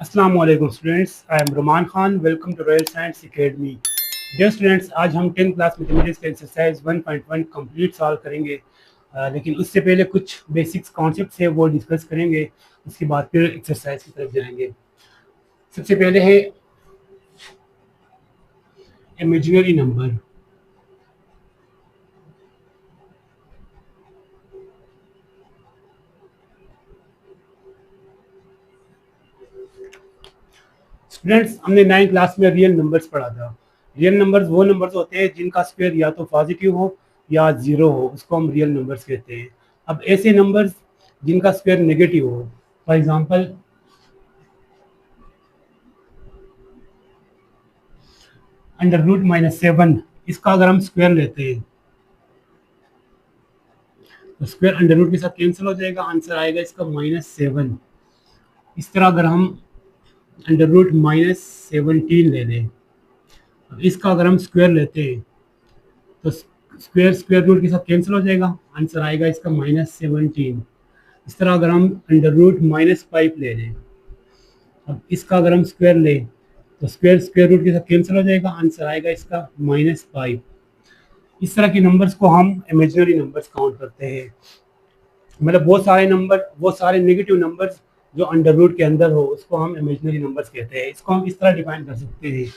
अस्सलाम वालेकुम students, I am Ruman Khan. Welcome to Royal Science Academy. Dear students, आज हम 10th क्लास मैथमेटिक्स के एक्सरसाइज 1.1 कंप्लीट सॉल्व करेंगे। लेकिन उससे पहले कुछ बेसिक्स कॉन्सेप्ट्स है वो डिस्कस करेंगे। उसके बाद फिर एक्सरसाइज की तरफ जाएंगे। सबसे पहले है इमेजिनरी नंबर। स्टूडेंट्स, हमने 9th क्लास में रियल नंबर्स पढ़ा था। रियल नंबर्स वो नंबर्स होते हैं जिनका स्क्वायर या तो पॉजिटिव हो या जीरो हो, उसको हम रियल नंबर्स कहते हैं। अब ऐसे नंबर्स जिनका स्क्वायर नेगेटिव हो, फॉर एग्जांपल √-7, इसका अगर हम स्क्वायर लेते हैं तो स्क्वायर अंडर रूट के साथ कैंसिल हो जाएगा, आंसर आएगा इसका -7। इस तरह अगर हम √-17 ले लें, इसका अगर हम स्क्वायर लेते हैं तो स्क्वायर स्क्वायर रूट के साथ कैंसिल हो जाएगा, आंसर आएगा इसका -17। इस तरह अगर हम √-5 ले लें, अब इसका अगर हम स्क्वायर लें तो स्क्वायर स्क्वायर रूट के साथ कैंसिल हो जाएगा, आंसर आएगा इसका -5। इस तरह के नंबर्स को हम इमेजिनरी नंबर्स काउंट करते हैं। मतलब वो सारे नेगेटिव नंबर्स जो अंडर रूट के अंदर हो, उसको हम इमेजिनरी नंबर्स कहते हैं। इसको हम इस तरह डिफाइन कर सकते हैं।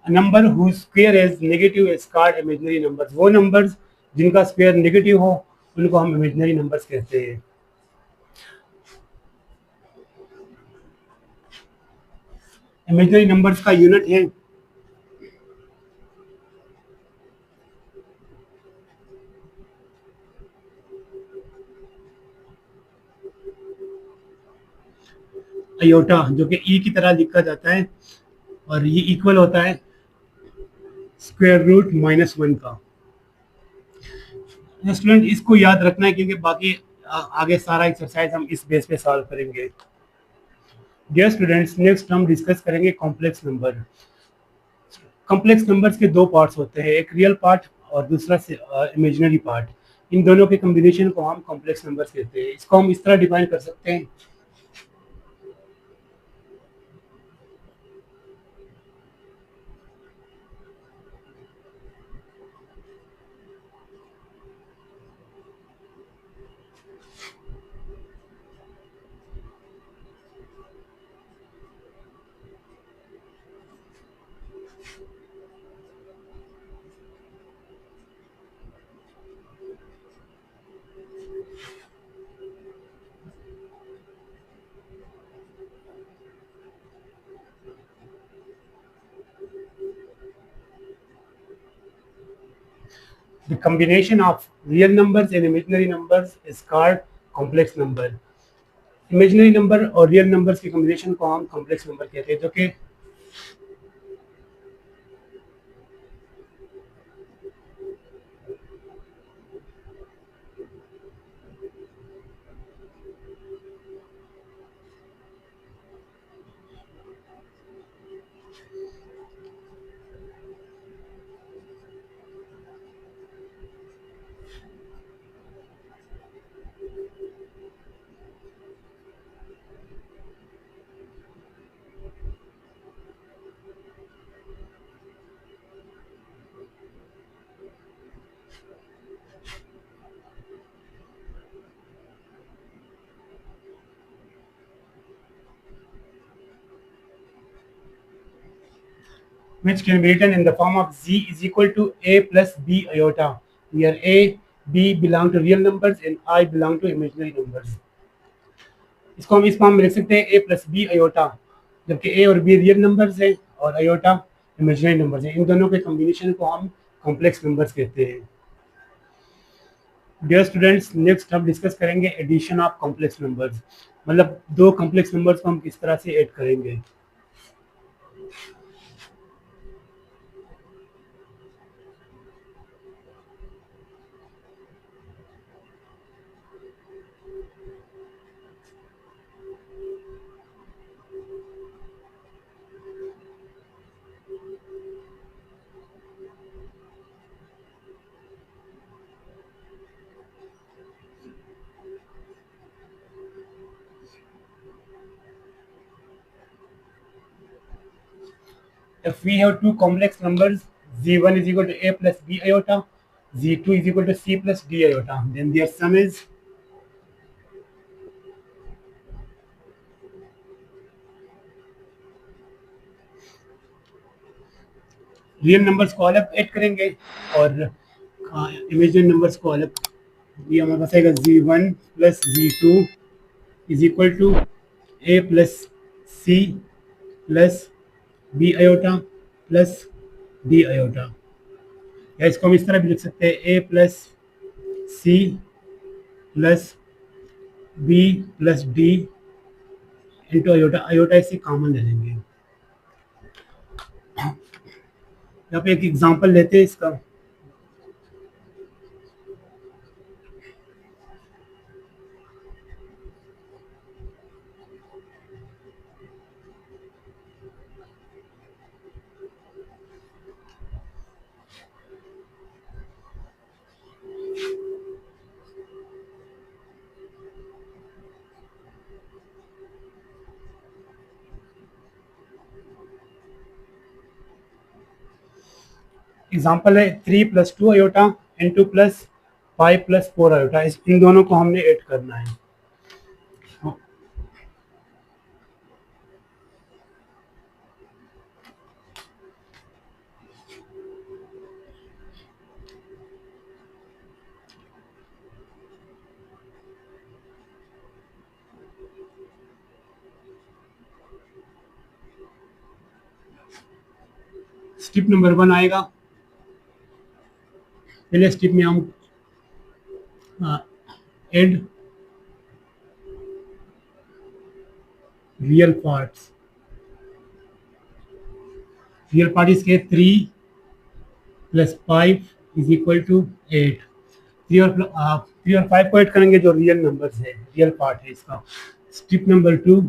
Number whose square is negative is called imaginary numbers। वो नंबर्स जिनका स्क्वायर नेगेटिव हो, उनको हम इमेजिनरी नंबर्स कहते हैं। इमेजिनरी नंबर्स का यूनिट है आयोटा, जो कि ई की तरह लिखा जाता है, और ये इक्वल होता है √-1 का। स्टूडेंट, इसको याद रखना है क्योंकि बाकी आगे सारा एक्सरसाइज हम इस बेस पे सॉल्व करेंगे। डियर स्टूडेंट्स, नेक्स्ट हम डिस्कस करेंगे कॉम्प्लेक्स नंबर। कॉम्प्लेक्स नंबर्स के दो पार्ट्स होते हैं, एक रियल पार्ट और दूसरा इमेजिनरी पार्ट। इन दोनों के कॉम्बिनेशन को हम कॉम्प्लेक्स नंबर्स कहते हैं। इसको हम इस तरह डिफाइन कर सकते हैं। The combination of real numbers and imaginary numbers is called complex number। Imaginary number और रियल नंबर्स के कॉम्बिनेशन को हम कॉम्प्लेक्स नंबर कहते हैं, जो कि which can be written in the form of z is equal to a plus b iota, where a, b belong to real numbers and I belong to imaginary numbers। इसको हम इस form में लिख सकते हैं a प्लस बी आयोटा, जबकि a और b real numbers हैं और आयोटा इमेजिनरी नंबर्स हैं। इन दोनों के कॉम्बिनेशन को हम कॉम्प्लेक्स नंबर्स कहते हैं। डियर स्टूडेंट्स, नेक्स्ट हम डिस्कस करेंगे एडिशन ऑफ कॉम्प्लेक्स नंबर्स। मतलब दो कॉम्प्लेक्स नंबर्स को हम किस तरह से ऐड करेंगे। If we have two complex numbers, z1 is equal to a plus b iota, z2 is equal to c plus d iota, then their sum is real numbers को अलग add करेंगे और इमेजिनरी नंबर्स को अलग. ये हमारे पास आएगा z1 plus z2 is equal to a plus c plus b iota plus d iota. या इसको हम इस तरह भी लिख सकते हैं a plus c plus b plus d into iota. Iota इसे कॉमन ले लेंगे. यहाँ पे एक एग्जांपल लेते हैं इसका. एग्जाम्पल है 3 plus 2 iota into plus 5 plus 4 iota. इन दोनों को हमने ऐड करना है. स्टेप नंबर 1 आएगा. पहले स्टेप में हम add real parts. Real part इसके 3 प्लस 5 इज इक्वल टू 8. 3 और 5 को ऐड करेंगे जो रियल नंबर्स है, रियल पार्ट है इसका. Step number 2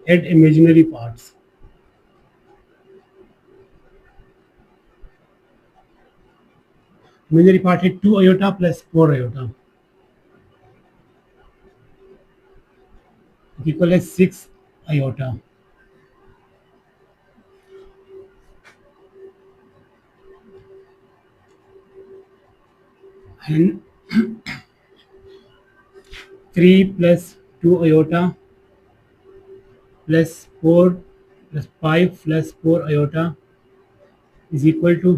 add imaginary parts. Imaginary part है 2 आयोटा प्लस 4 आयोटा इक्वल है 6 iota. and 3 plus 2 iota plus 4 plus 5 plus 4 iota is equal to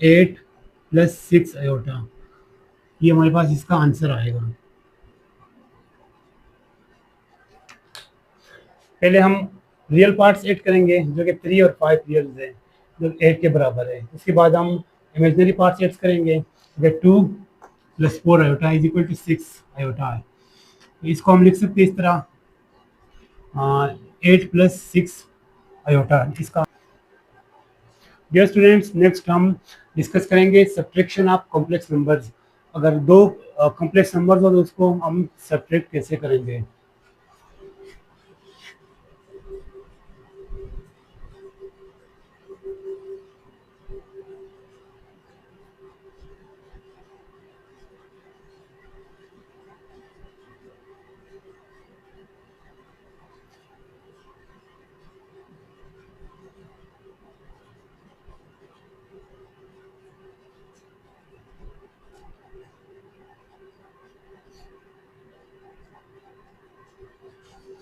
8 plus 6 iota. ये हमारे पास इसका आंसर आएगा. पहले हम रियल पार्ट्स ऐड करेंगे जो कि 3 और 5 रियल है जो 8 के बराबर है. उसके बाद हम इमेजिनरी पार्ट्स ऐड करेंगे जो 2 plus 4 iota is equal to 6 iota है. इसको हम लिख सकते हैं इस तरह 8 प्लस 6 आयोटा इसका. डियर स्टूडेंट्स, नेक्स्ट हम डिस्कस करेंगे सब्ट्रैक्शन ऑफ कॉम्प्लेक्स नंबर्स. अगर दो कॉम्प्लेक्स नंबर्स हो तो उसको हम सब्ट्रैक्ट कैसे करेंगे.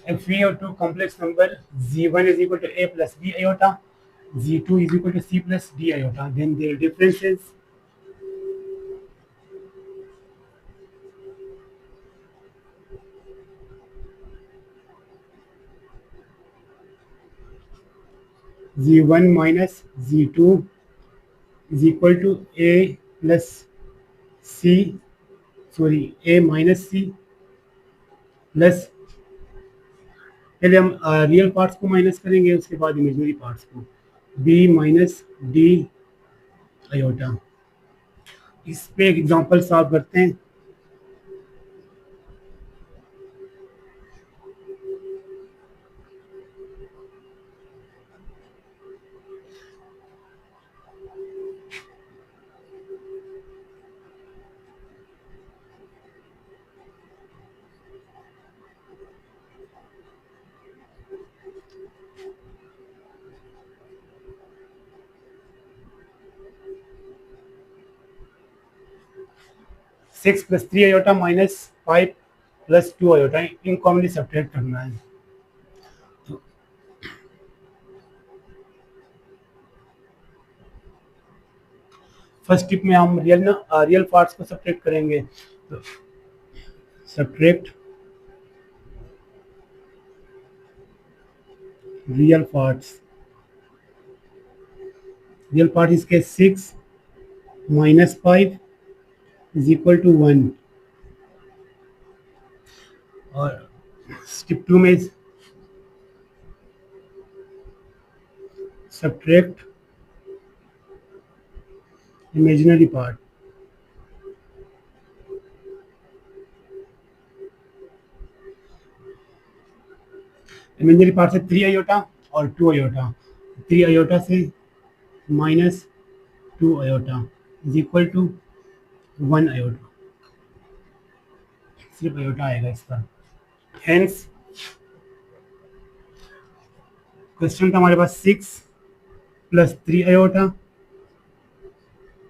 If we have two complex number, z1 is equal to a plus b iota, z2 is equal to c plus d iota, then their difference is z1 minus z2 is equal to a plus c, sorry, a minus c plus. पहले हम real parts को minus करेंगे उसके बाद imaginary parts को. b minus D iota. इस पे एक एग्जांपल सॉल्व करते हैं. 6 plus 3 iota minus 5 plus 2 iota, इन कॉमनली सब्ट्रैक्ट करना है। फर्स्ट टिप में हम रियल पार्ट्स को सब्ट्रैक्ट करेंगे, तो subtract real parts, real part इसके 6 माइनस 5 इज इक्वल टू 1, और स्टेप 2 में subtract imaginary part, imaginary part से 3 आयोटा और 2 आयोटा, 3 आयोटा से minus 2 iota is equal to 1 iota, सिर्फ आयोटा आएगा इसका। हेंस क्वेश्चन था हमारे पास 6 plus 3 iota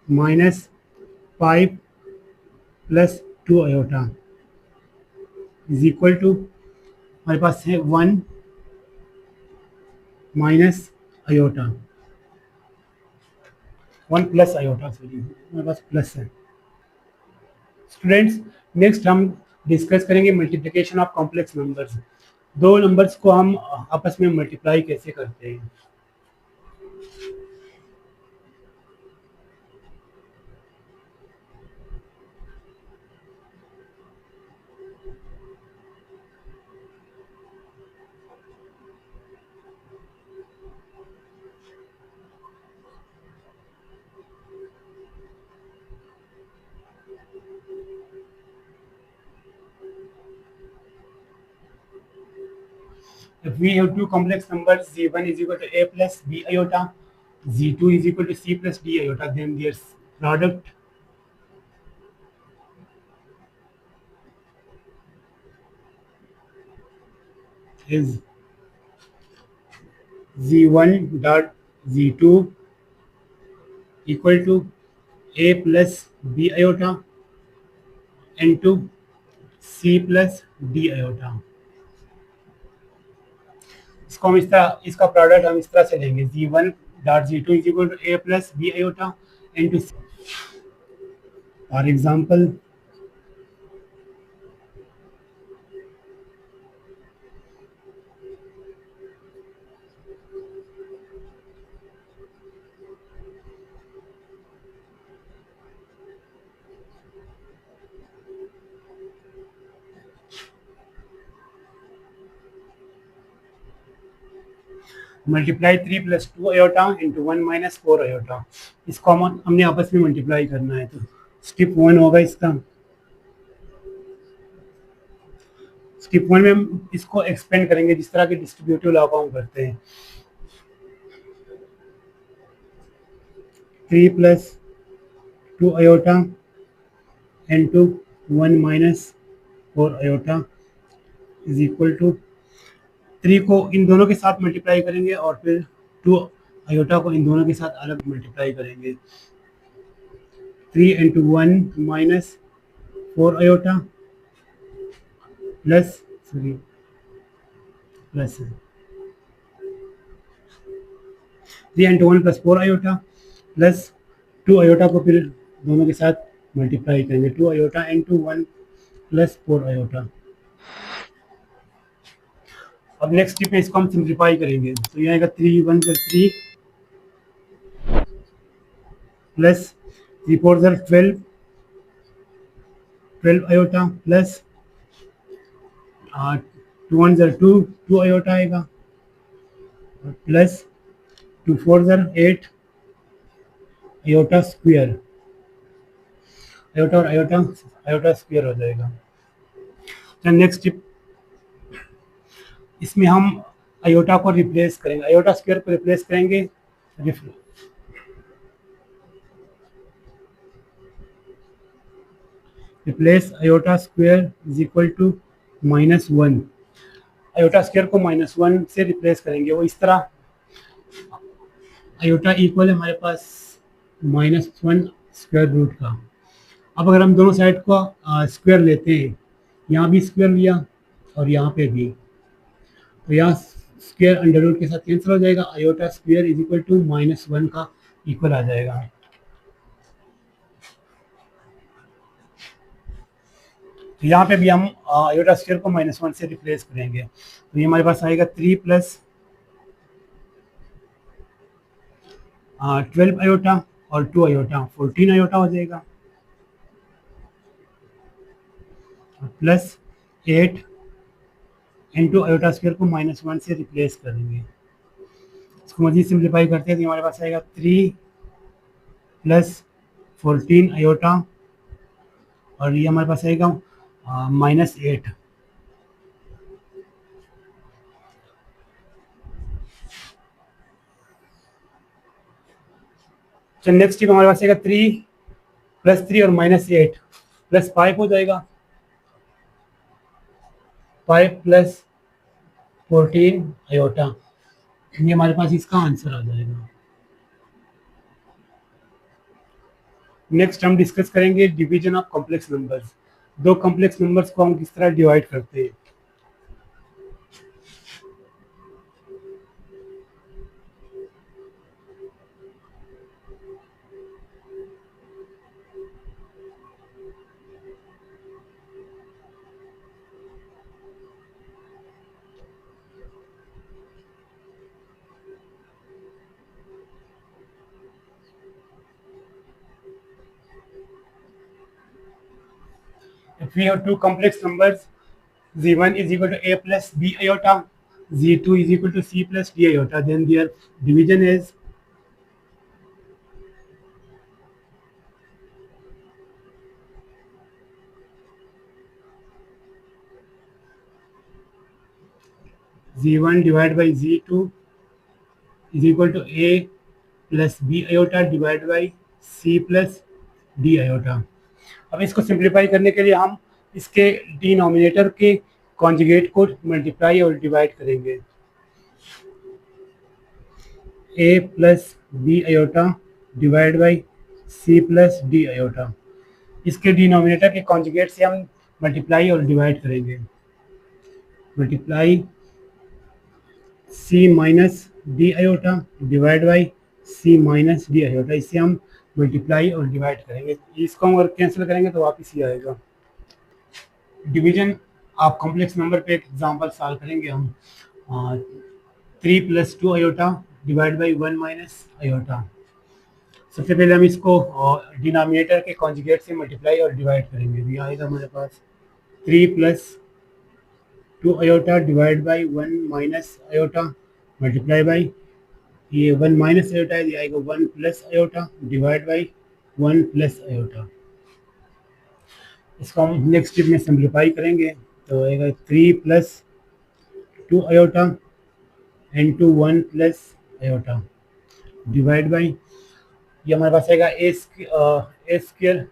minus 5 plus 2 iota is equal to, हमारे पास है 1 minus iota, 1 plus iota, sorry हमारे पास प्लस है। स्टूडेंट्स, नेक्स्ट हम डिस्कस करेंगे मल्टीप्लिकेशन ऑफ कॉम्प्लेक्स नंबर्स। दो नंबर्स को हम आपस में मल्टीप्लाई कैसे करते हैं। If we have two complex numbers, z1 is equal to a plus b iota, z2 is equal to c plus d iota, then their product is z1 dot z2 equal to a plus b iota into c plus d iota। इसको हम इसका product हम इस तरह से लेंगे, z1 dot z2 is equal to a plus b iota into c। For example multiply 3 plus 2 iota into 1 minus 4 iota, इसको हमने आपस में मल्टीप्लाई करना है। तो स्टेप 1 होगा इसका, स्टेप 1 में हम इसको एक्सपेंड करेंगे जिस तरह के डिस्ट्रीब्यूटिव लॉ को हम करते हैं। 3 plus 2 iota into 1 minus 4 iota is equal to, 3 को इन दोनों के साथ मल्टीप्लाई करेंगे और फिर 2 आयोटा को इन दोनों के साथ अलग मल्टीप्लाई करेंगे। 3 into 1 minus 4 iota plus plus 3 into 1 plus 4 iota plus 2 iota को फिर दोनों के साथ मल्टीप्लाई करेंगे, 2 आयोटा इंटू 1 प्लस 4 आयोटा। अब नेक्स्ट स्टेप में इसको हम सिंप्लीफाई करेंगे, तो ये आएगा 3 1 3 प्लस 3 4 12 12 आयोटा प्लस 2 1 2 2 आयोटा आएगा प्लस 2 4 8 आयोटा स्क्वायर, आयोटा और आयोटा स्क्वायर हो जाएगा। नेक्स्ट स्टेप, इसमें हम आयोटा को रिप्लेस करेंगे, आयोटा स्क्वायर को रिप्लेस करेंगे, replace iota square is equal to -1, iota square को -1 से रिप्लेस करेंगे। वो इस तरह, आयोटा इक्वल है हमारे पास -1 स्क्वायर रूट का, अब अगर हम दोनों साइड को स्क्वायर लेते हैं, यहाँ भी स्क्वायर लिया और यहाँ पे भी, तो यहाँ स्क्वायर अंडर रूट के साथ कैंसिल हो जाएगा, iota square is equal to -1 का इक्वल आ जाएगा। तो यहाँ पे भी हम आयोटा स्क्वायर को -1 से रिप्लेस करेंगे, तो ये हमारे पास आएगा 3 प्लस 12 आयोटा और 2 आयोटा 14 आयोटा हो जाएगा, प्लस 8 इंटू आयोटा स्क्वायर को -1 से रिप्लेस करेंगे। इसको मजीद सिंप्लीफाई करते हैं तो हमारे पास आएगा 3 प्लस 14 आयोटा और ये हमारे पास आएगा -8। तो नेक्स्ट स्टेप हमारे पास आएगा 3 प्लस 3 और -8 प्लस 5 हो जाएगा, 5 प्लस 14 आयोटा, ये हमारे पास इसका आंसर आ जाएगा। नेक्स्ट हम डिस्कस करेंगे डिवीजन ऑफ कॉम्प्लेक्स नंबर्स। दो कॉम्प्लेक्स नंबर्स को हम किस तरह डिवाइड करते हैं। If we have two complex numbers, z1 is equal to a plus b iota, z2 is equal to c plus d iota, then their division is z1 divided by z2 is equal to a plus b iota divided by c plus d iota। अब इसको simplify करने के लिए हम इसके denominator के conjugate को multiply और डिवाइड करेंगे। a plus B iota divide by c plus d iota, इसके डिनोमिनेटर के कॉन्जुगेट से हम मल्टीप्लाई और डिवाइड करेंगे। Multiply c minus D iota divide by c minus D iota, इससे हम मल्टीप्लाई और डिवाइड करेंगे। इसको हम अगर कैंसिल करेंगे तो वापस ही आएगा। डिवीजन आप कॉम्प्लेक्स नंबर पे एक एग्जांपल सॉल्व करेंगे हम। 3 plus 2 iota divide by 1 minus iota. सबसे पहले हम इसको डिनोमिनेटर के कॉन्जुगेट से मल्टीप्लाई और डिवाइड करेंगे। ये आएगा हमारे पास 3 plus 2 iota divide by 1 minus iota multiply by ये 1 माइनस आयोटा है, ये आएगा 1 plus iota divide by 1 plus iota. इसको हम नेक्स्ट स्टेप में सिंप्लीफाई करेंगे तो आएगा 3 plus 2 iota into 1 plus iota divide by ये हमारे पास आएगा A square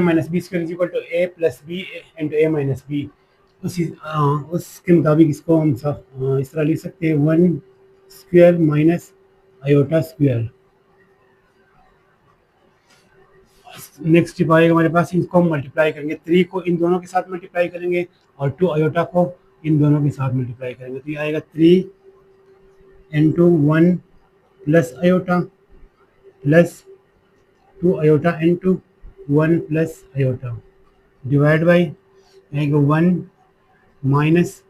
minus B square is equal to A plus B into A minus B. उसके मुताबिक इसको हम इस तरह लिख सकते हैं 1 square minus iota square. Next step आएगा हमारे पास, इसको हम मल्टीप्लाई करेंगे। 3 को इन दोनों के साथ मल्टीप्लाई करेंगे और 2 आयोटा को इन दोनों के साथ मल्टीप्लाई करेंगे, तो ये आएगा 3 into 1 plus iota plus 2 iota into 1 plus iota divide by आएगा 1 माइनस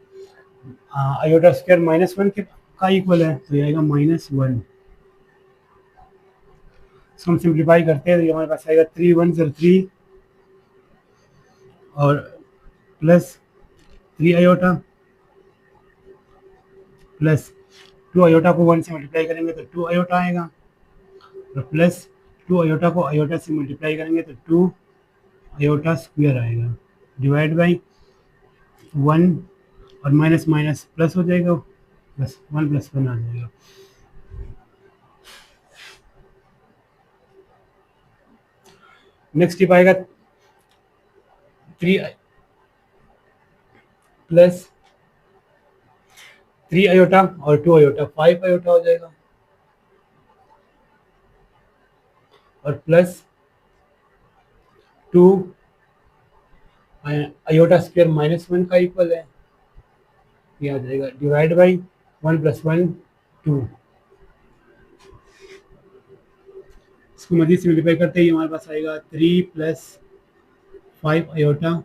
आयोटा स्क्वायर -1 के का इक्वल है, तो ये आएगा -1। इसको हम सिंप्लीफाई करते हैं तो ये हमारे पास आएगा 3 1 0 3 और प्लस 3 आयोटा प्लस 2 आयोटा को 1 से मल्टीप्लाई करेंगे तो 2 आयोटा आएगा और प्लस 2 आयोटा को आयोटा से मल्टीप्लाई करेंगे तो 2 आयोटा स्क्वायर आएगा डिवाइड बाई 1 और माइनस माइनस प्लस हो जाएगा, बस 1 + 1 आ जाएगा। नेक्स्ट स्टेप आएगा 3 प्लस 3 आयोटा और 2 आयोटा 5 आयोटा हो जाएगा और plus two iota square minus one का इक्वल है, ये आ जाएगा divide by one plus one two. इसको मजीद सिम्प्लीफाई करते ही हमारे पास आएगा थ्री प्लस फाइव आयोटा,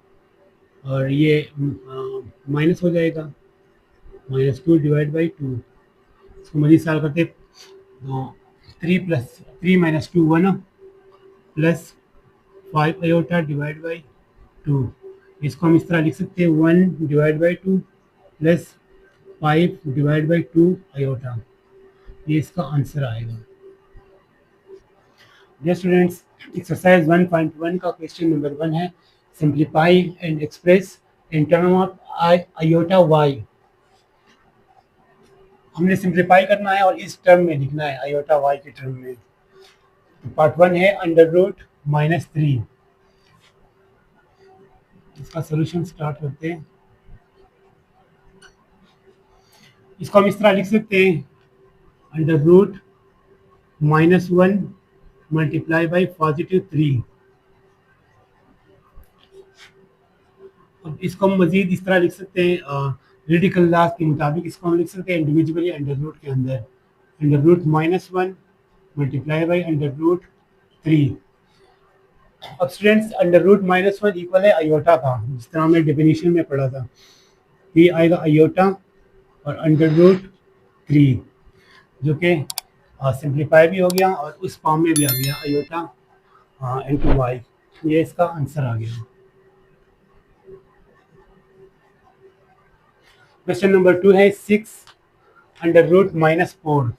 और ये माइनस हो जाएगा minus two divide by to. इसको मजीद सॉल्व करते तो three minus two one plus five iota divide by to. इसको हम इस तरह लिख सकते हैं one divide by two plus five divide by to iota, ये इसका आंसर आएगा। डियर स्टूडेंट्स, एक्सरसाइज 1.1 का क्वेश्चन नंबर 1 है, simplify and express in term of iota y. हमने सिंप्लीफाई करना है और इस टर्म में लिखना है, आयोटा वाई के टर्म में। तो पार्ट 1 है अंडर रूट माइनस थ्री। इसका सोल्यूशन स्टार्ट करते हैं। इसको हम इस तरह लिख सकते हैं, under root minus one multiply by positive three. अब इसको हम मजीद इस तरह लिख सकते हैं, रेडिकल लॉज के मुताबिक इसको हम लिख सकते हैं इंडिविजुअली अंडर रूट के अंदर, under root minus one multiply by under root three. अब students, under root minus one equal है आयोटा का, जिस तरह हमने डेफिनेशन में पढ़ा था। ये आएगा आयोटा और अंडर रूट थ्री, जो कि सिंप्लीफाई भी हो गया और उस फॉर्म में भी आ गया आयोटा इनटू वाई। ये इसका आंसर आ गया। क्वेश्चन नंबर 2 है six under root minus four.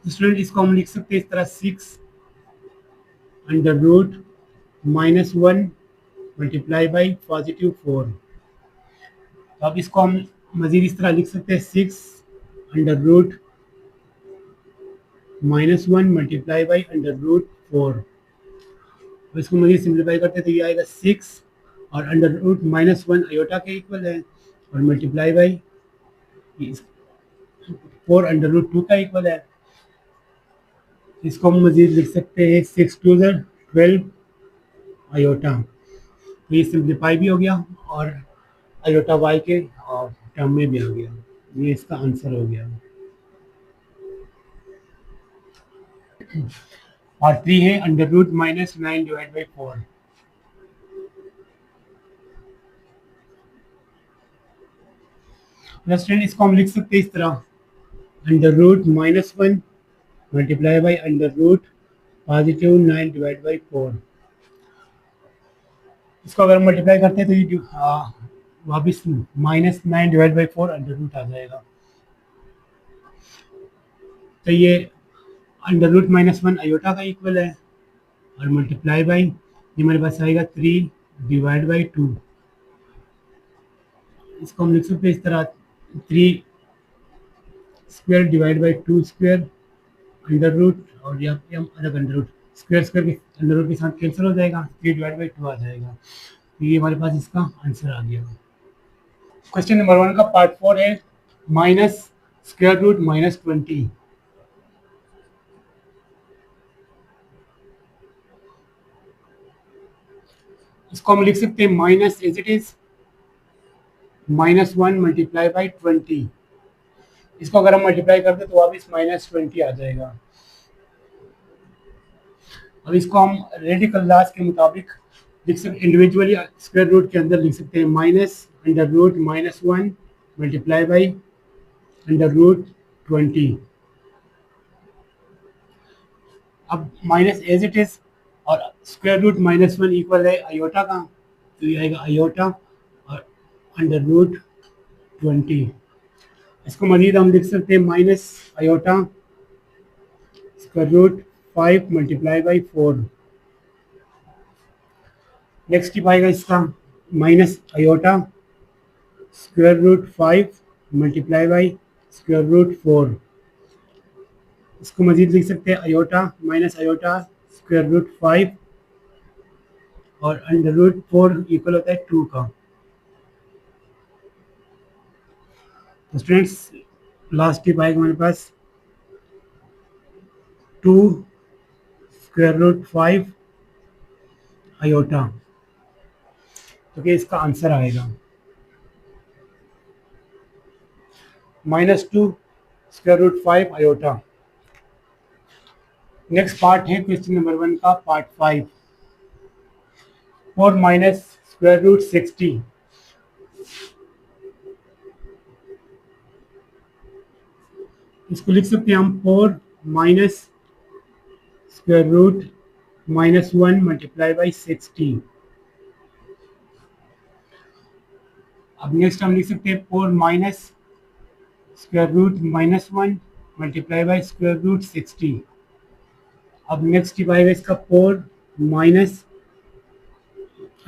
Student, इसको हम लिख सकते हैं इस तरह, six under root minus one multiply by positive four. तो अब इसको हम मजीद इस तरह लिख सकते हैं, six under root minus one multiply by under root four. तो इसको मजीद सिंप्लीफाई करते तो ये आएगा सिक्स और under root minus one iota के इक्वल है, और multiply by four under root two का इक्वल है। इसको हम मजीद लिख सकते हैं सिक्स टू ज़र 12 आयोटा। तो ये सिंप्लीफाई भी हो गया और आयोटा वाई के टर्म में भी आ गया। ये इसका आंसर हो गया। और थ्री है under root minus nine divide by four. Student, इसको हम लिख सकते हैं इस तरह, under root minus one multiply by under root positive nine divide by four. इसको अगर मल्टीप्लाई करते हैं तो ये वापिस minus nine divide by four under root आ जाएगा। तो ये under root minus one iota का इक्वल है, और मल्टीप्लाई बाई ये हमारे पास आएगा थ्री डिवाइड बाई टू। इसको हम लिख सकते हैं इस तरह, three square divide by two square under root, और यहाँ पे हम अलग अंडर रूट स्क्वायर स्क्वायर के अंडर रूट के साथ कैंसिल हो जाएगा, थ्री डिवाइड बाई टू आ जाएगा। तो ये हमारे पास इसका आंसर आ गया। क्वेश्चन नंबर 1 का पार्ट 4 है माइनस स्क्वायर रूट माइनस 20। इसको हम लिख सकते हैं minus as it is minus one multiply by 20। इसको अगर हम मल्टीप्लाई करते तो वापस माइनस 20 आ जाएगा। अब इसको हम रेडिकल लॉज के मुताबिक लिख सकते, इंडिविजुअली स्क्वायर रूट के अंदर लिख सकते हैं, minus under root minus one multiply by under root 20। अब माइनस एज इट इज और square root minus one equal है आयोटा का, तो ये आएगा आयोटा और अंडर रूट 20। इसको मजीद हम लिख सकते हैं minus iota square root five multiply by four. Next step आएगा इसका minus iota square root five multiply by square root four. इसको मजीद लिख सकते हैं iota minus iota square root five और अंडर रूट फोर इक्वल होता है टू का। तो स्टूडेंट्स, लास्ट टिप आएगा हमारे पास 2 स्क्वायर रूट 5 आयोटा, तो क्या इसका आंसर आएगा -2 square root 5 iota. Next part है क्वेश्चन नंबर 1 का पार्ट 5, 4 माइनस स्क्वायर रूट 60। इसको लिख सकते हैं हम 4 minus square root -1 multiply by 60। अब नेक्स्ट हम लिख सकते हैं 4 minus square root -1 multiply by square root 60। अब नेक्स्ट टिप आएगा इसका 4 माइनस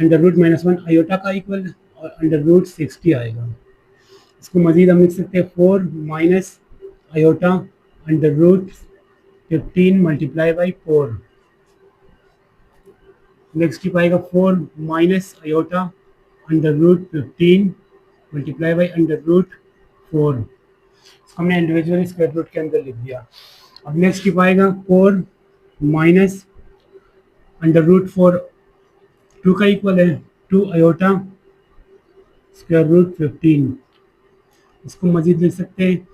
अंडर रूट -1 आयोटा का इक्वल और अंडर रूट 60 आएगा। इसको मजीद हम लिख सकते हैं 4 minus iota under root 15 multiply by 4। Next tip आएगा 4 minus iota under root 15 multiply by under root 4। इसको हमने इंडिविजुअल स्क्वायर रूट के अंदर लिख दिया। अब नेक्स्ट टिप आएगा 4 माइनस अंडर रूट 4 2 का इक्वल है 2 आयोटा स्क्वायर रूट 15। इसको मजीद लिख सकते हैं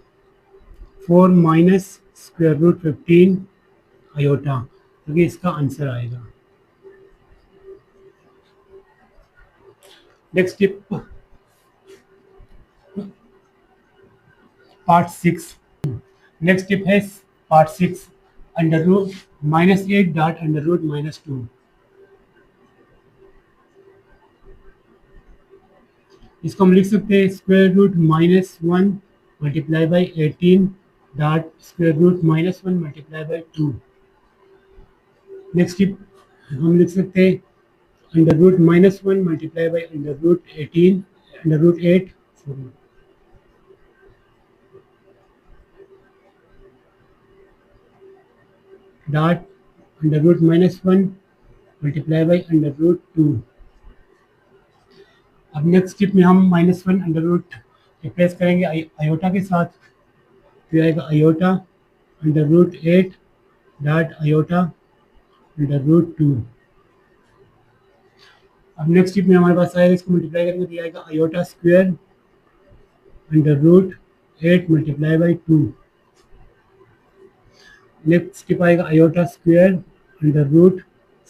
4 माइनस स्क्वायर रूट 15 आयोटा, क्योंकि इसका आंसर आएगा। Next tip part 6। Next tip है part 6, under root -8 dot under root -2। इसको हम लिख सकते हैं square root -1 multiply by 18 dot square root -1 multiply by 2। Next tip हम लिख सकते हैं under root -1 multiply by under root 18 under root 8 dot under root -1 multiply by under root 2। अब नेक्स्ट स्टेप में हम -1 अंडर रूट रिप्लेस करेंगे iota के साथ, फिर आएगा iota under root 8 dot iota under root 2। अब नेक्स्ट स्टेप में हमारे पास आएगा, इसको मल्टीप्लाई करेंगे तो आएगा iota square under root 8 multiply by 2। Next step आएगा आयोटा स्क्वायर अंडर रूट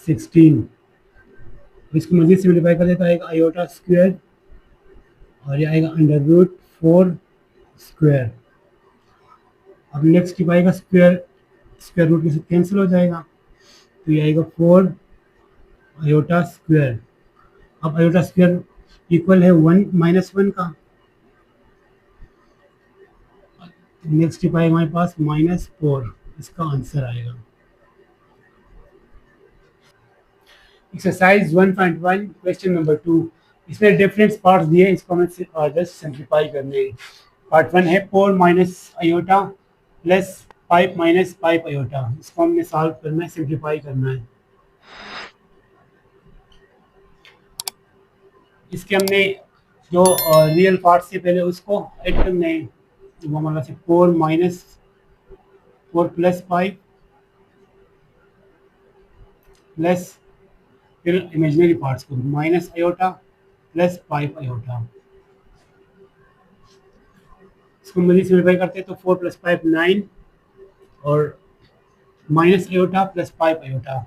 16। इसको मजीद सिम्प्लीफाई कर देता आएगा आयोटा स्क्वायर और ये आएगा अंडर रूट 4 स्क्वायर। अब नेक्स्ट टिप आएगा स्क्वायर रूट के साथ कैंसिल हो जाएगा, तो ये आएगा 4 आयोटा स्क्वायर। अब आयोटा स्क्वायर इक्वल है 1 -1 का। नेक्स्ट टिप आएगा हमारे पास -4, इसका आंसर आएगा। एक्सरसाइज 1.1 क्वेश्चन नंबर 2, इसमें डिफरेंट पार्ट्स दिए, इसको हमें जस्ट सिंप्लीफाई करने हैं। पार्ट 1 है 4 minus iota plus 5 minus 5 iota. इसको हमने सॉल्व करना है, सिंप्लीफाई करना है। इसके हमने जो रियल पार्ट से पहले उसको ऐड करना है, वो हमारा से 4 माइनस 4 प्लस 5 प्लस फिर इमेजिनरी पार्ट्स को माइनस आयोटा प्लस 5 आयोटा। इसको मजीद सिम्प्लीफाई करते हैं तो 4 प्लस 5 9 और minus iota plus 5 iota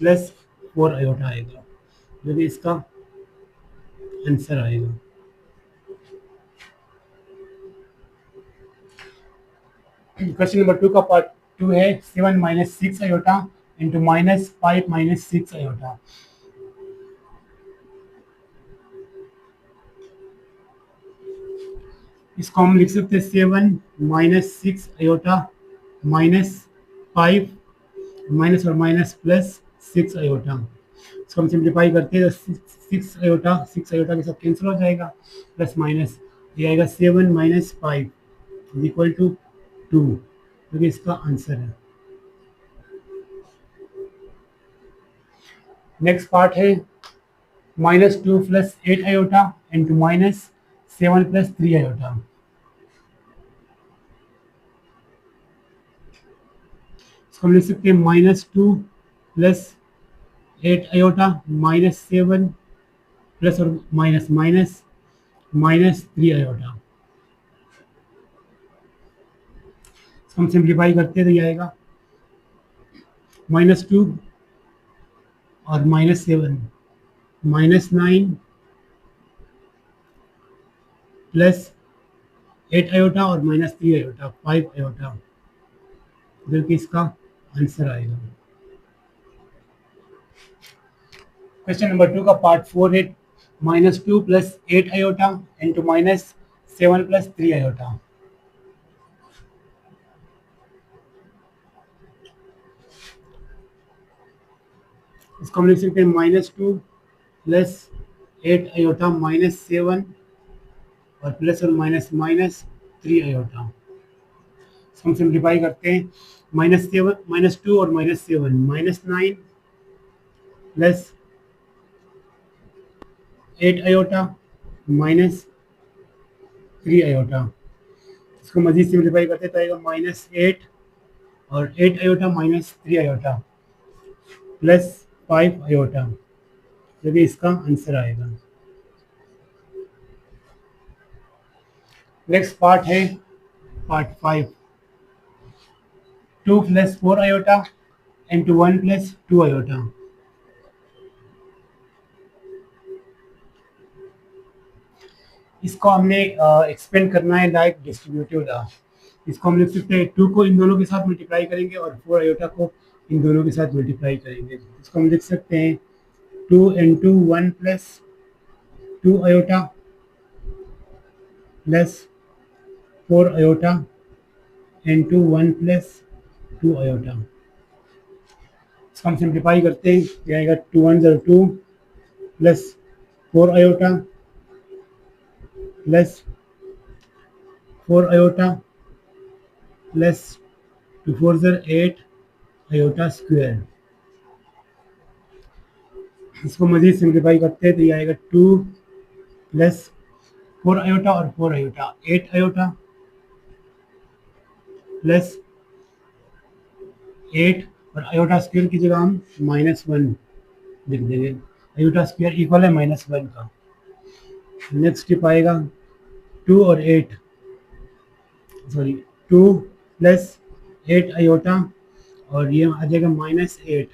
plus 4 iota आएगा, जो कि इसका आंसर आएगा। क्वेश्चन नंबर 2 का पार्ट 2 है 7 minus 6 iota into minus 5 minus 6 iota. इसको हम लिख सकते हैं 7 माइनस 6 आयोटा माइनस 5 माइनस और माइनस प्लस 6 आयोटा। इसको हम सिंप्लीफाई करते हैं तो 6 आयोटा के साथ कैंसिल हो जाएगा, प्लस माइनस ये आएगा 7 माइनस 5 इज इक्वल टू 2, क्योंकि इसका आंसर है। नेक्स्ट पार्ट है -2 plus 8 iota into minus 7 plus 3 iota. इसको हम लिख सकते हैं -2 प्लस 8 आयोटा माइनस 7 प्लस और माइनस माइनस माइनस 3 आयोटा। इसको हम सिंप्लीफाई करते हैं तो ये आएगा -2 और -7 -9 प्लस 8 आयोटा और -3 आयोटा 5 आयोटा, जो कि इसका आंसर आएगा। क्वेश्चन नंबर 2 का पार्ट 4 है -2 plus 8 iota into -7 plus 3 iota. इसको हम लिख सकते हैं -2 प्लस 8 आयोटा -7 और प्लस और माइनस माइनस 3 आयोटा। हम सिंप्लीफाई करते हैं -2 और -7 -9 प्लस 8 आयोटा -3 आयोटा। इसको मजीद सिंप्लीफाई करते हैं तो आएगा -8 और 8 आयोटा -3 आयोटा प्लस 5 आयोटा, जो कि इसका आंसर आएगा। नेक्स्ट पार्ट है part 5, 2 plus 4 iota into 1 plus 2 iota. इसको हमने एक्सपेंड करना है लाइक डिस्ट्रीब्यूटिव लॉ। इसको हम लिख सकते हैं 2 को इन दोनों के साथ मल्टीप्लाई करेंगे और 4 आयोटा को इन दोनों के साथ मल्टीप्लाई करेंगे। इसको हम लिख सकते हैं 2 into 1 plus 2 iota plus 4 iota into 1 plus 2 iota. इसको हम सिंप्लीफाई करते हैं, ये आएगा 2 1 0 2 plus 4 iota plus 4 iota plus 2 4 0 8 iota square. इसको मजीद सिंप्लीफाई करते हैं तो ये आएगा 2 प्लस 4 आयोटा और 4 आयोटा 8 आयोटा प्लस 8 और आयोटा स्क्वायर की जगह हम -1 लिख देंगे। आयोटा स्क्वायर इक्वल है -1 का। नेक्स्ट स्टेप आएगा 2 और 8 सॉरी 2 प्लस 8 आयोटा और ये आ जाएगा -8।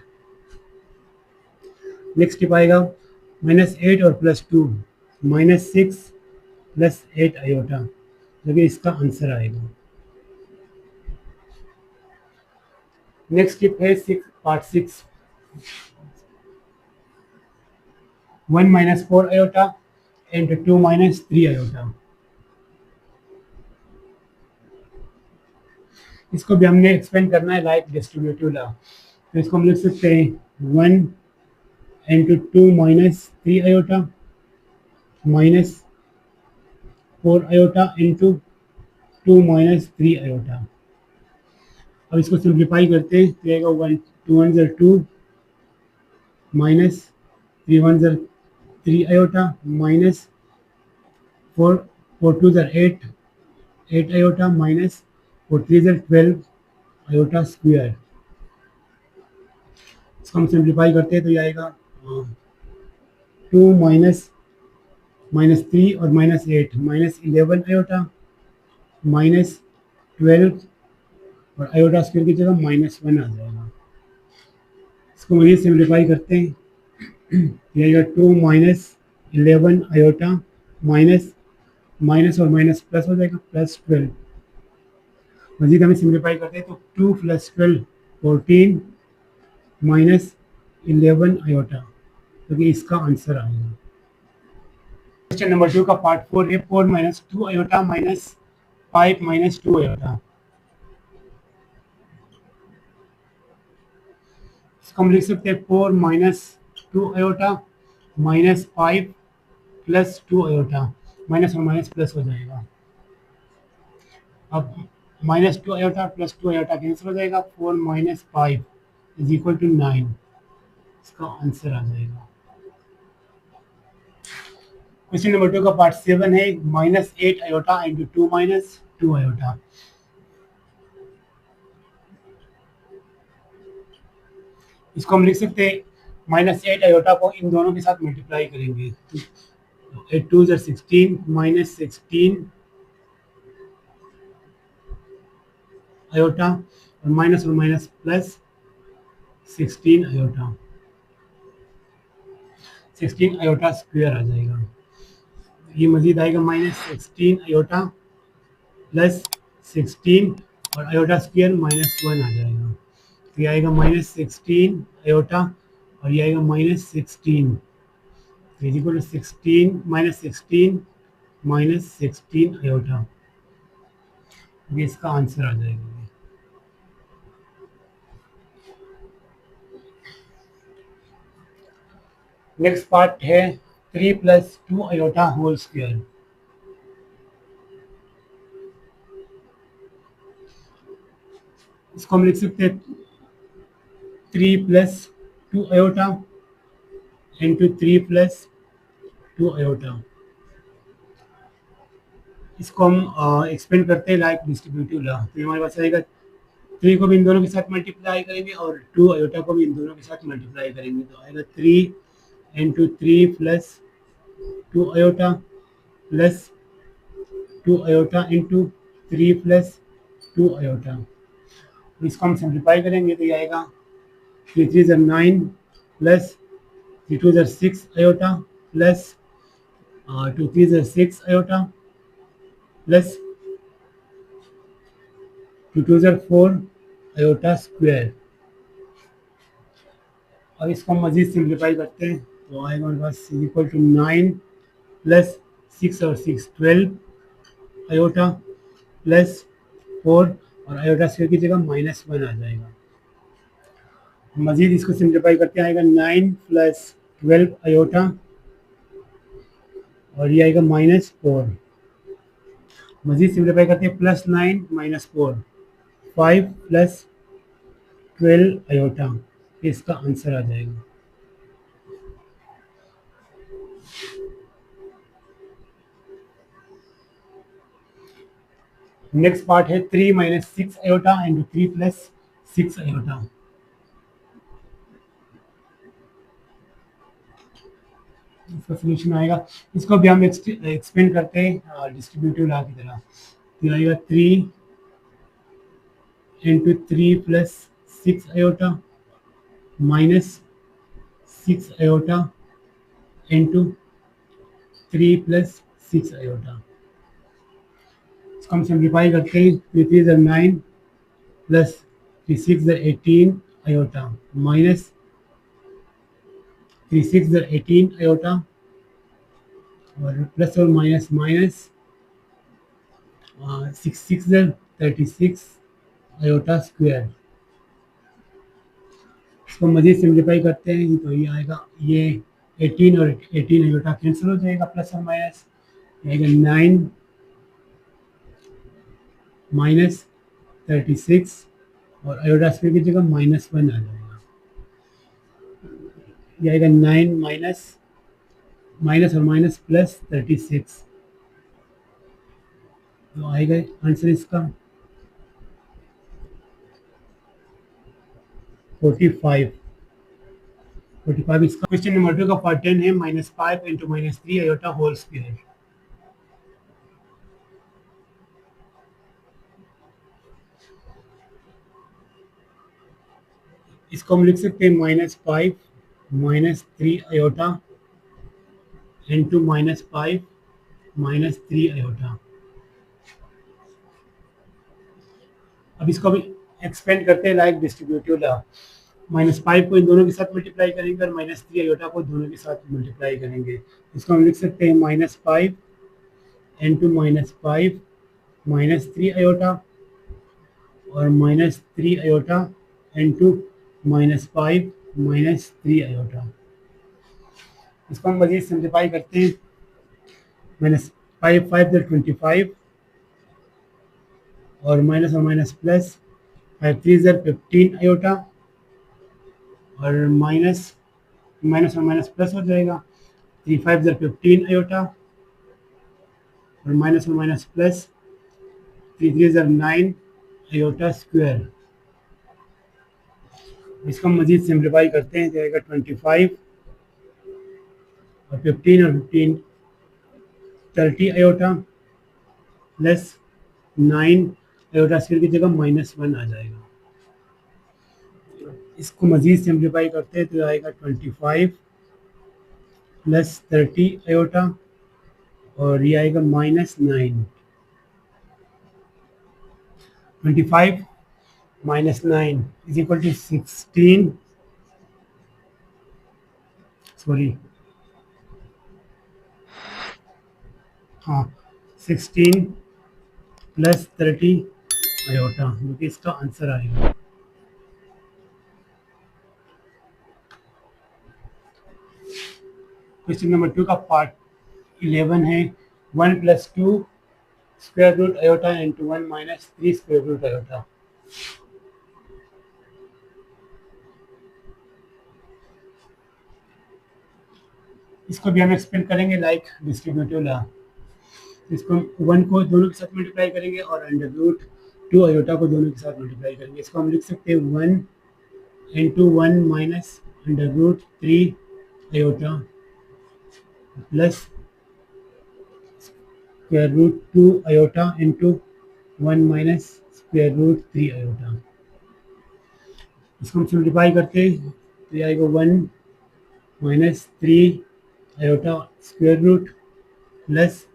नेक्स्ट स्टेप आएगा -8 और +2 -6 प्लस 8 आयोटा, जो कि इसका आंसर आएगा। नेक्स्ट स्टेप है पार्ट 6, 1 - 4 आयोटा इंटू 2 - 3 आयोटा। इसको भी हमने एक्सपेंड करना है लाइक डिस्ट्रीब्यूटिव लॉ। तो इसको हम लिख सकते हैं 1 into 2 - 3 iota -4 iota into 2 - 3 iota. अब इसको सिंप्लीफाई करते हैं तो आएगा 1 2 1 0 2 minus 3 1 0 3 iota minus 4 4 2 0 8 8 iota minus 4 3 0 12 iota square. इसको हम सिंप्लीफाई करते हैं तो ये आएगा 2 -3 और -8 -11 आयोटा -12 और आयोटा स्क्वायर की जगह -1 आ जाएगा। इसको मज़ीद सिंप्लीफाई करते हैं, ये आएगा 2 -11 आयोटा माइनस और माइनस प्लस हो जाएगा +12। मज़ीद हमें सिंप्लीफाई करते हैं तो 2 + 12 14 -11 आयोटा, क्योंकि इसका आंसर आएगा। क्वेश्चन नंबर 2 का पार्ट 4 है 4 - 2 आयोटा -5 - 2 आयोटा। इसको हम लिख सकते हैं 4 - 2 आयोटा -5 + 2 आयोटा, माइनस और माइनस प्लस हो जाएगा। अब -2 आयोटा + 2 आयोटा कैंसिल हो जाएगा, 4 - 5 = 9, इसका आंसर आ जाएगा। क्वेश्चन नंबर 2 का पार्ट 7 है -8 आयोटा इंटू 2 - 2 आयोटा। इसको हम लिख सकते हैं -8 आयोटा को इन दोनों के साथ मल्टीप्लाई करेंगे। 8 2 ज़र 16 -16 आयोटा और minus plus 16 iota, 16 iota square आ जाएगा। ये मजीद आएगा -16 आयोटा प्लस 16 और आयोटा स्क्वायर -1 आ जाएगा। तो ये आएगा -16 आयोटा और ये आएगा -16, इक्वल टू 16 -16 आयोटा। ये इसका आंसर आ जाएगा। नेक्स्ट पार्ट है 3 + 2 आयोटा होल स्क्वायर। इसको हम लिख सकते हैं 3 + 2 आयोटा इंटू 3 + 2 आयोटा। इसको हम एक्सपेंड करते हैं लाइक डिस्ट्रीब्यूटिव लॉ। तो हमारे पास आएगा 3 को भी इन दोनों के साथ मल्टीप्लाई करेंगे और 2 आयोटा को भी इन दोनों के साथ मल्टीप्लाई करेंगे। तो आएगा 3 into 3 + 2 iota plus 2 iota into 3 + 2 iota. इसको हम सिंप्लीफाई करेंगे तो ये आएगा 3 3 ज़र 9 प्लस 3 2 ज़र 6 आयोटा प्लस 2 3 ज़र 6 आयोटा प्लस 2 2 ज़र 4 आयोटा स्क्वायर। अब इसको हम मजीद सिंप्लीफाई करते हैं तो आएगा हमारे पास इक्वल टू 9 प्लस 6 और 6 12 आयोटा प्लस 4 और आयोटा स्क्वायर की जगह -1 आ जाएगा। मजीद इसको सिंप्लीफाई करते आएगा 9 + 12 आयोटा और ये आएगा -4। मजीद सिंप्लीफाई करते हैं +9 -4 5 + 12 आयोटा। इसका आंसर आ जाएगा। नेक्स्ट पार्ट है 3 - 6 आयोटा इंटू 3 + 6 आयोटा। इसका सोल्यूशन आएगा। इसको भी हम एक्सपेंड करते हैं डिस्ट्रीब्यूटिव लॉ की तरह। तो आएगा 3 into 3 + 6 iota -6 iota into 3 + 6 iota. इसको हम सिंप्लीफाई करते हैं। 3 3 ज़र 9 प्लस 3 6 ज़र 18 आयोटा माइनस 3 6 ज़र 18 आयोटा और प्लस और माइनस माइनस 6 6 ज़र 36 आयोटा स्क्वायर। इसको मजीद सिंप्लीफाई करते हैं तो ये आएगा, ये 18 और 18 आयोटा कैंसिल हो जाएगा, प्लस और माइनस आएगा 9 माइनस 36 और आयोटा स्क्वायर की जगह -1 आ जाएगा। ये आएगा 9 माइनस और माइनस प्लस 36। तो आएगा आंसर इसका 45। इसका क्वेश्चन नंबर 2 का पार्ट 10 है -5 इंटू -3 आयोटा होल स्क्वायर। इसको हम लिख सकते हैं -5 -3 आयोटा इंटू -5 -3 आयोटा। अब इसको भी एक्सपेंड करते हैं लाइक डिस्ट्रीब्यूटिव लॉ। -5 को इन दोनों के साथ मल्टीप्लाई करेंगे और -3 आयोटा को दोनों के साथ मल्टीप्लाई करेंगे। इसको हम लिख सकते हैं -5 इंटू -5 -3 आयोटा और -3 आयोटा इंटू -5 -3 आयोटा। इसको हम मजीद सिंप्लीफाई करते हैं। -5 5 25 और माइनस और माइनस प्लस 5 3 ज़र 15 आयोटा और माइनस माइनस और माइनस प्लस हो जाएगा। 3 5 ज़र 15 आयोटा और माइनस और माइनस प्लस 3 3 ज़र 9 आयोटा स्क्वायर। इसको मजीद सिंप्लीफाई करते हैं, जाएगा 25 और 15 और 15 30 आयोटा प्लस 9 आयोटा स्क्वायर की जगह -1 आ जाएगा। इसको मजीद सिंप्लीफाई करते हैं तो आएगा 25 प्लस 30 आयोटा और ये आएगा -9। 25 -9 इज इक्वल टू 16, सॉरी हाँ 16 प्लस 30 आयोटा, जो कि इसका आंसर आएगा। क्वेश्चन नंबर 2 का पार्ट 11 है 1 + 2 square root iota into 1 - 3 square root iota. इसको भी हम एक्सप्लेन करेंगे लाइक डिस्ट्रीब्यूटिव लॉ। इसको 1 को दोनों के साथ मल्टीप्लाई करेंगे और अंडर रूट 2 आयोटा को दोनों के साथ मल्टीप्लाई करेंगे। इसको हम लिख सकते हैं 1 into 1 minus under root 3 iota plus square root 2 iota into 1 minus square root 3 iota. इसको हम सिम्प्लीफाई करते हैं तो ये आएगा 1 minus 3 iota square root plus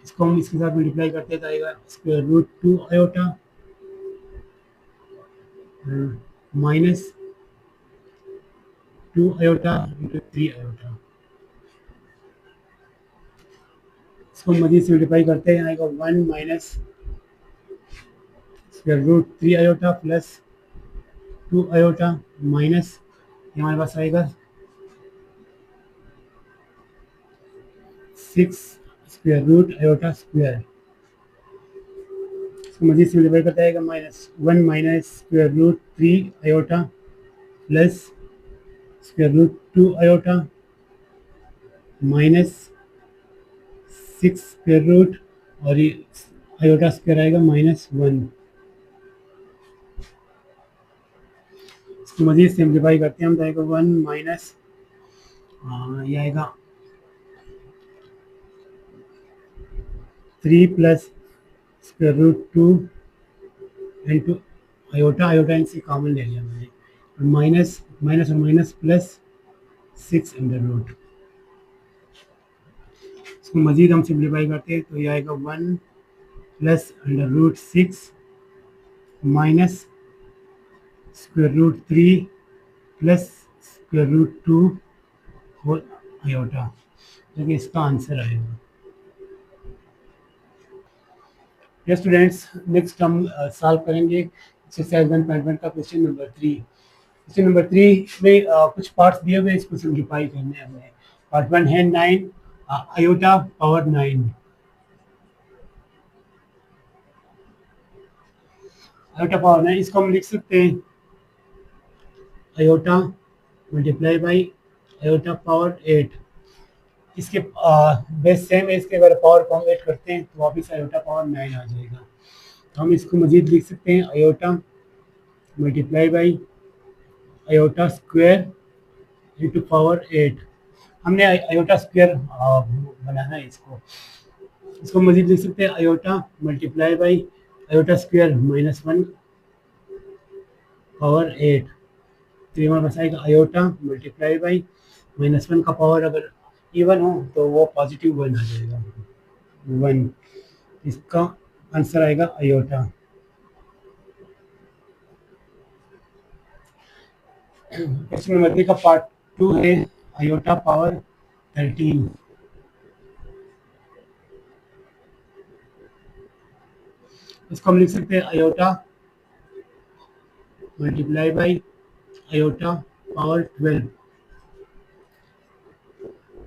इसको हम इसके साथ मल्टीप्लाई करते हैं तो आएगा square root 2 iota minus 2 iota into 3 iota. इसको मजीद सिम्प्लीफाई करते हैं, आएगा 1 minus square root 3 iota plus 2 iota minus हमारे पास आएगा 6 स्क्वायर रूट आयोटा स्क्वायर। इसको मजीद सिम्प्लीफाई करते आएगा -1 minus square root 3 iota plus square root 2 iota minus 6 square root और ये आयोटा स्क्वायर आएगा -1। इसको मजीद सिम्प्लीफाई करते हैं हम तो आएगा 1 माइनस ये आएगा 3 plus square root 2 into iota, iota इनसे कॉमन ले लिया मैंने, और माइनस माइनस और माइनस प्लस 6 अंडर रूट। इसको मजीद हम सिम्प्लीफाई करते हैं तो ये आएगा 1 plus under root 6 minus square root 3 plus square root 2 whole iota, जो कि इसका आंसर आएगा। ये स्टूडेंट्स नेक्स्ट हम सॉल्व करेंगे एक्सरसाइज 1.1 का क्वेश्चन नंबर 3। क्वेश्चन नंबर 3 में कुछ पार्ट्स दिए हुए, इसको सिम्प्लीफाई करने हैं हमें। पार्ट 1 है 9 आयोटा पावर 9, आयोटा पावर 9। इसको हम लिख सकते हैं iota multiply by iota power 8। इसके बेस सेम है, इसके अगर पावर को हम ऐड करते हैं तो वापस आयोटा पावर 9 आ जाएगा। तो हम इसको मजीद लिख सकते हैं iota multiply by iota square into power 8। हमने आयोटा स्क्वायर बनाना है इसको। इसको मजीद लिख सकते हैं iota multiply by iota square -1 power 8। तो हमारे पास आएगा आयोटा मल्टीप्लाई बाई -1 का पावर अगर इवन हो तो वो पॉजिटिव 1 आ जाएगा 1। इसका आंसर आएगा आयोटा। क्वेश्चन नंबर 3 का पार्ट 2 है आयोटा पावर 13। इसको हम लिख सकते हैं iota multiply by iota power 12।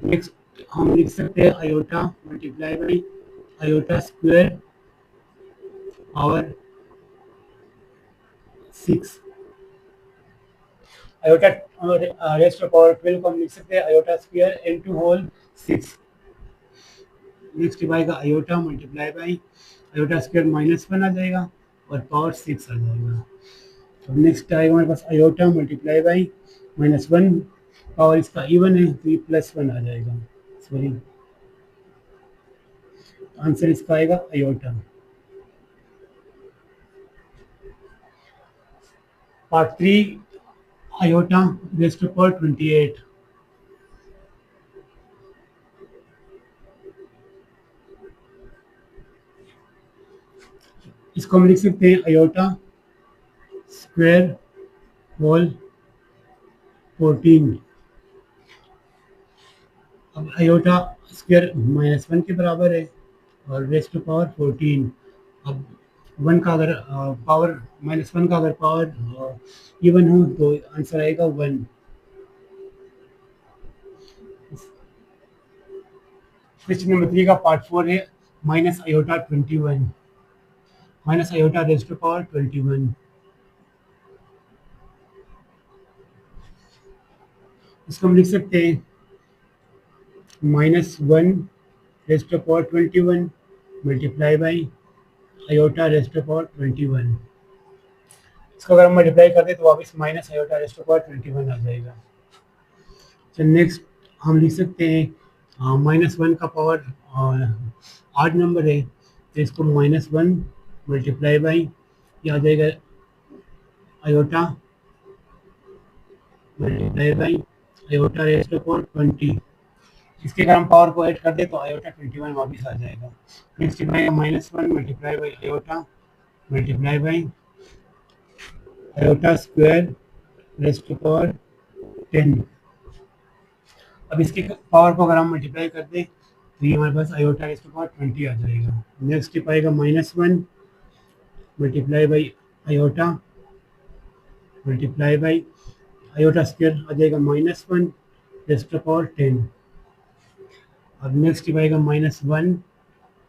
Next हम लिख सकते हैं iota multiply by iota square power 6। Iota raised to power 12 को हम लिख सकते हैं iota square into whole 6। Next आएगा iota multiply by iota square -1 आ जाएगा और पावर 6 आ जाएगा। अब नेक्स्ट आएगा हमारे पास आयोटा मल्टीप्लाई बाई -1, पावर इसका इवन है तो ये +1 आ जाएगा, सॉरी आंसर इसका आएगा iota. Part 3 iota raise to power 28, इसको हम लिख सकते हैं आयोटा स्क्वायर होल 14। अब आयोटा स्क्वायर -1 के बराबर है और रेज़ टू पावर 14। अब 1 का अगर पावर -1 का अगर पावर इवन हो तो आंसर आएगा 1। क्वेश्चन नंबर 3 का पार्ट 4 है minus iota 21, minus iota raise to power 21। इसको हम लिख सकते हैं -1 raise to power 21 multiply by iota raise to power 21। इसको अगर हम मल्टीप्लाई कर दें तो वापस minus iota raise to power 21 आ जाएगा। तो नेक्स्ट हम लिख सकते हैं -1 का पावर आड नंबर है तो इसको -1 मल्टीप्लाई बाई ये आ जाएगा iota multiply by iota raise to power 20। इसके अगर हम पावर को ऐड कर दें तो आयोटा 21 वापस आ जाएगा। नेक्स्ट आएगा -1 multiply by iota multiply by iota square raise to power 10। अब इसके पावर को अगर हम मल्टीप्लाई कर दें तो ये हमारे पास आयोटा रेज़ टू पावर 20 आ जाएगा। नेक्स्ट स्टेप आएगा -1 multiply by iota multiply by iota square आ जाएगा -1 रेज़ टू पावर 10। अब नेक्स्ट स्टेप आएगा -1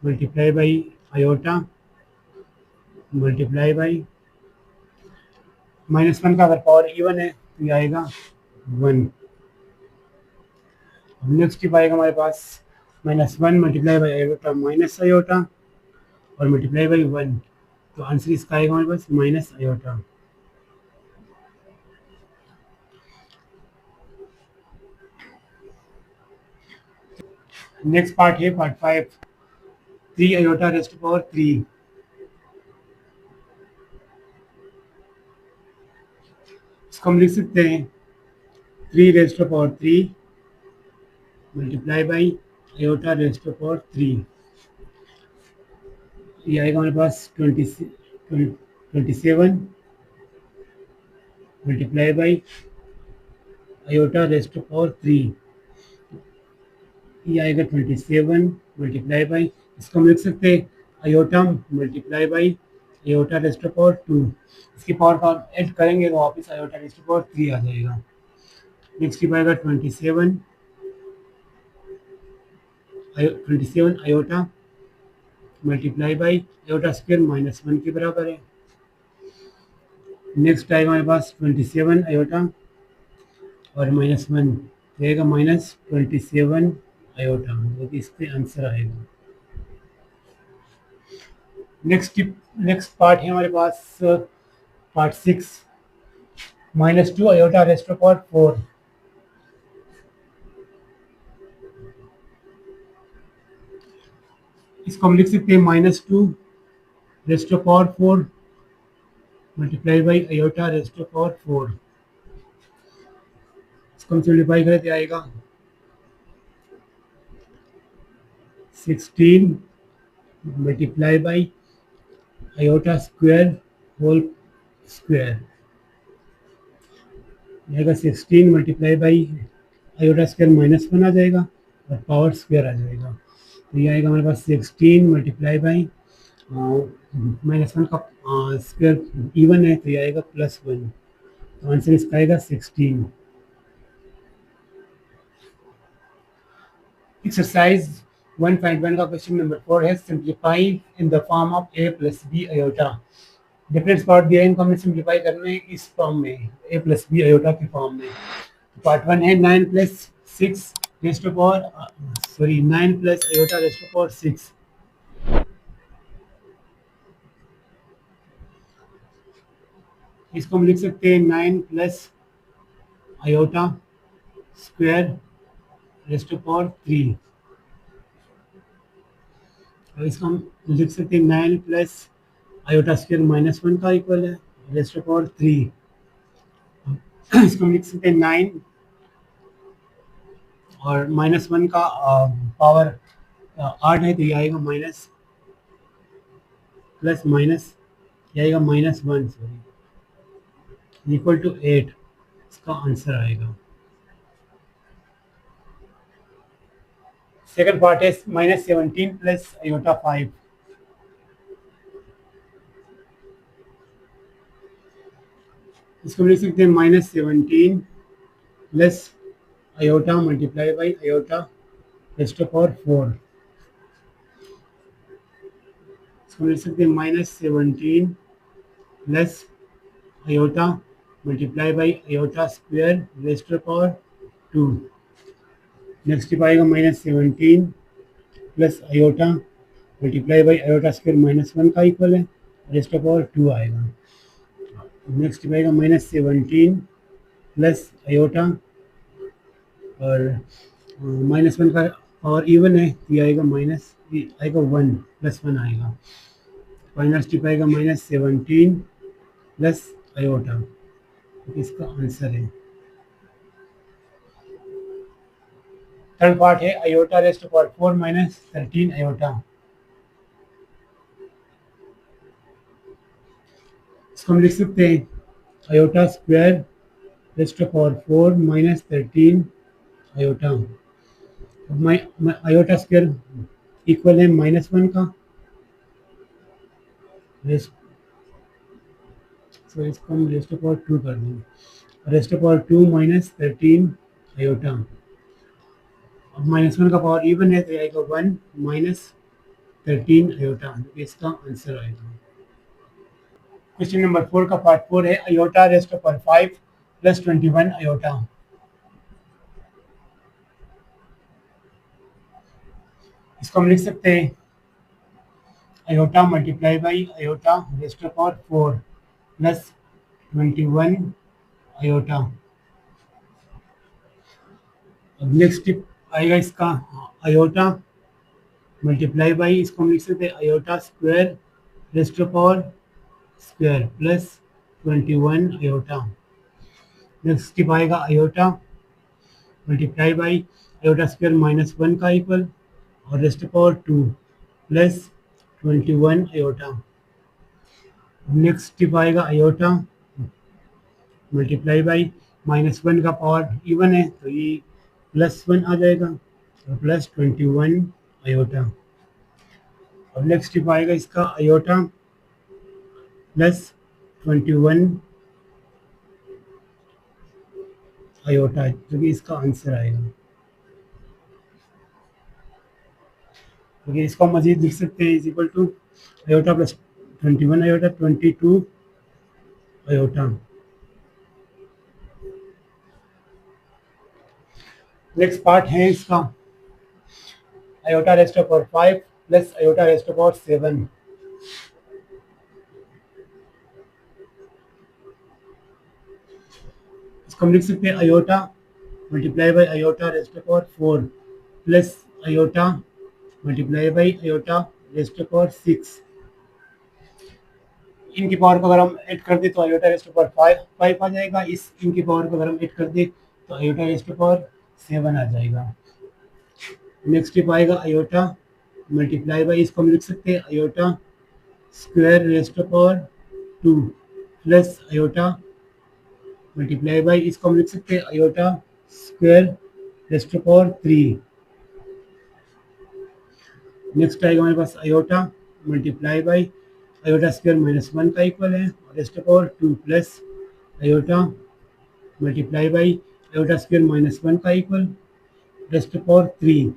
multiply by iota multiply by -1 का अगर पावर इवन है तो ये आएगा 1। अब नेक्स्ट स्टेप आएगा हमारे पास -1 multiply by iota minus iota और मल्टीप्लाई बाई 1, तो आंसर इसका आएगा हमारे पास माइनस आयोटा। नेक्स्ट पार्ट है part 5 3 iota raise to power 3। इसको हम लिख सकते हैं 3 raise to power 3 multiply by iota raise to power 3। ये आएगा हमारे पास 27 multiply by iota raise to power 3। ये आएगा 27 मल्टीप्लाई बाई, इसको हम लिख सकते हैं iota multiply by iota raise to power 2। इसकी पावर का ऐड करेंगे तो वापस आयोटा रेज़ टू पावर 3 आ जाएगा। नेक्स्ट आएगा 27 iota multiply by iota square -1 के बराबर है। नेक्स्ट आएगा हमारे पास 27 आयोटा और -1 रहेगा -27 आयोटा, जो कि इस पे आंसर आएगा। नेक्स्ट पार्ट है हमारे पास part 6 -2 iota raise to power 4। इसको हम लिख सकते हैं -2 raise to power 4 multiply by iota raise to power 4। इसको हम सिम्प्लीफाई करें तो आएगा 16 multiply by iota square whole square. आएगा 16 मल्टीप्लाई बाई आयोटा स्क्वायर -1 आ जाएगा और पावर स्क्वायर आ जाएगा। तो ये आएगा हमारे पास 16 मल्टीप्लाई बाई -1 का स्क्वायर इवन है तो ये आएगा +1, तो आंसर इसका आएगा 16। एक्सरसाइज 1.1 का क्वेश्चन नंबर 4 है simplify in the form of a plus B iota. Difference part दिया है, इनको हमें सिंप्लीफाई करना है इस फॉर्म में a प्लस बी आयोटा के फॉर्म में। पार्ट 1 है 9 + 6 raise to power 9 + iota raise to power 6। इसको हम लिख सकते हैं 9 plus iota square raised to power 3। और इसको हम लिख सकते हैं 9 प्लस आयोटा स्क्वायर -1 का इक्वल है रेस्ट टू पावर 3। इसको हम लिख सकते हैं 9 और -1 का पावर 8 है, तो ये आएगा माइनस प्लस माइनस, ये आएगा -1 सॉरी इक्वल टू 8। इसका आंसर आएगा। सेकंड पार्ट है -17 प्लस आयोटा 5। इसको हम लिख सकते हैं -17 plus iota multiply by iota raised to power 4। इसको लिख सकते हैं -17 plus iota multiply by iota square raised to power 2। Next tip आएगा -17 plus iota multiply by iota square -1 का इक्वल है रेस्ट टू पावर 2 आएगा। नेक्स्ट टिप आएगा -17 plus iota और -1 का पावर इवन है, ये आएगा आएगा 1 प्लस 1 आएगा। फाइनल स्टेप आएगा -17 प्लस आयोटा, इसका आंसर है। थर्ड पार्ट है iota raised to power 4 minus 13 iota. इसको हम लिख सकते हैं iota square raised to power 4 minus 13 iota. Iota square equal है -1 का, सो इसको हम रेस्ट टू पावर 2 कर देंगे। Raised to power 2 minus 13 iota. अब -1 का पावर इवन है तो आएगा 1 माइनस 13 आयोटा, इसका आंसर आएगा। क्वेश्चन नंबर 4 का पार्ट 4 है iota raised to power 5 plus 21 iota. इसको हम लिख सकते हैं iota multiply by iota raised to power 4 plus 21 iota. अब नेक्स्ट स्टेप आएगा इसका आयोटा मल्टीप्लाई बाई, इसको हम लिख सकते हैं iota square raised to power square plus 21 iota. Next step आएगा iota multiply by iota square -1 का इक्वल और raised to power 2 plus 21 iota. Next step आएगा आयोटा मल्टीप्लाई बाई -1 का पावर इवन है तो ये +1 आ जाएगा और प्लस 21 आयोटा। अब नेक्स्ट स्टेप आएगा इसका आयोटा प्लस 21 आयोटा, जो कि इसका आंसर आएगा। क्योंकि इसको मजीद लिख सकते हैं is equal to iota plus 21 iota 22 iota. Next part है इसका iota raised to power 5 plus iota raised to power 7। इसको हम लिख सकते हैं iota multiply by iota raised to power 4 plus iota multiply by iota raised to power 6। इनकी power को अगर हम ऐड कर दें तो आयोटा रेस्ट टू पावर 5 आ जाएगा। इनकी पावर को अगर हम ऐड कर दें तो आयोटा रेस्ट टू पावर 7 आ जाएगा। नेक्स्ट स्टेप आएगा आयोटा मल्टीप्लाई बाई, इसको हम लिख सकते हैं iota square raised to power 2 plus iota multiply by, इसको हम लिख सकते हैं iota square raised to power 3। Next आएगा हमारे पास iota multiply by iota square -1 का इक्वल है और raised to power 2 plus iota multiply by iota square -1 का इक्वल रेस्ट टू पावर 3।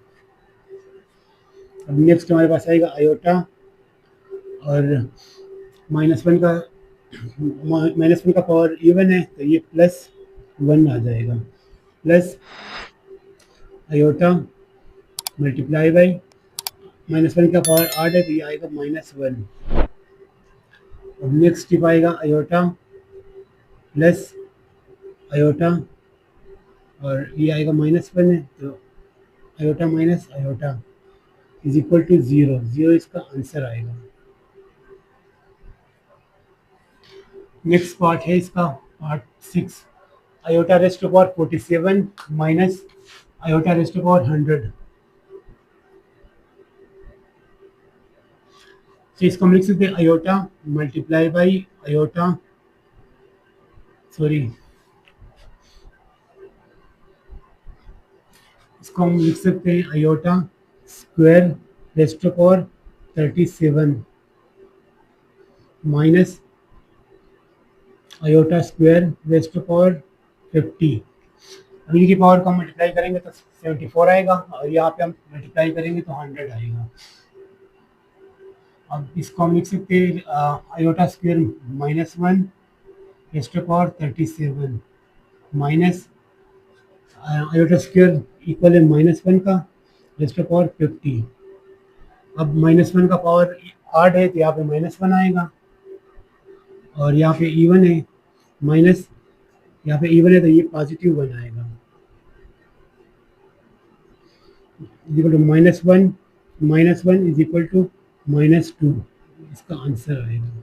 अब नेक्स्ट हमारे पास आएगा आयोटा और -1 का पावर इवन है तो ये +1 आ जाएगा प्लस आयोटा मल्टीप्लाई बाई -1 का पावर 8 है तो ये आएगा -1। अब नेक्स्ट स्टेप आएगा आयोटा प्लस आयोटा, और ये आएगा -1 है, तो iota minus iota is equal to 0। 0 इसका आंसर आएगा। नेक्स्ट पार्ट है इसका part 6, iota raised to power 47 minus iota raised to power 100। तो इसको हम लिख सकते हैं iota multiply by iota, sorry, इसको हम लिख सकते हैं iota square raised to power 37 minus iota square raised to power 50। अब इनकी पावर को हम मल्टीप्लाई करेंगे तो 74 आएगा, और यहाँ पे हम मल्टीप्लाई करेंगे तो 100 आएगा। अब इसको हम लिख सकते हैं iota square -1 raised to power 37 minus iota square equal है -1 का रेस्ट टू पावर 50। अब -1 का पावर 8 है तो यहाँ पे -1 आएगा, और यहाँ पे इवन है माइनस, यहाँ पे इवन है तो ये पॉजिटिव 1 आएगा, is equal to -1 is equal to -2, इसका आंसर आएगा।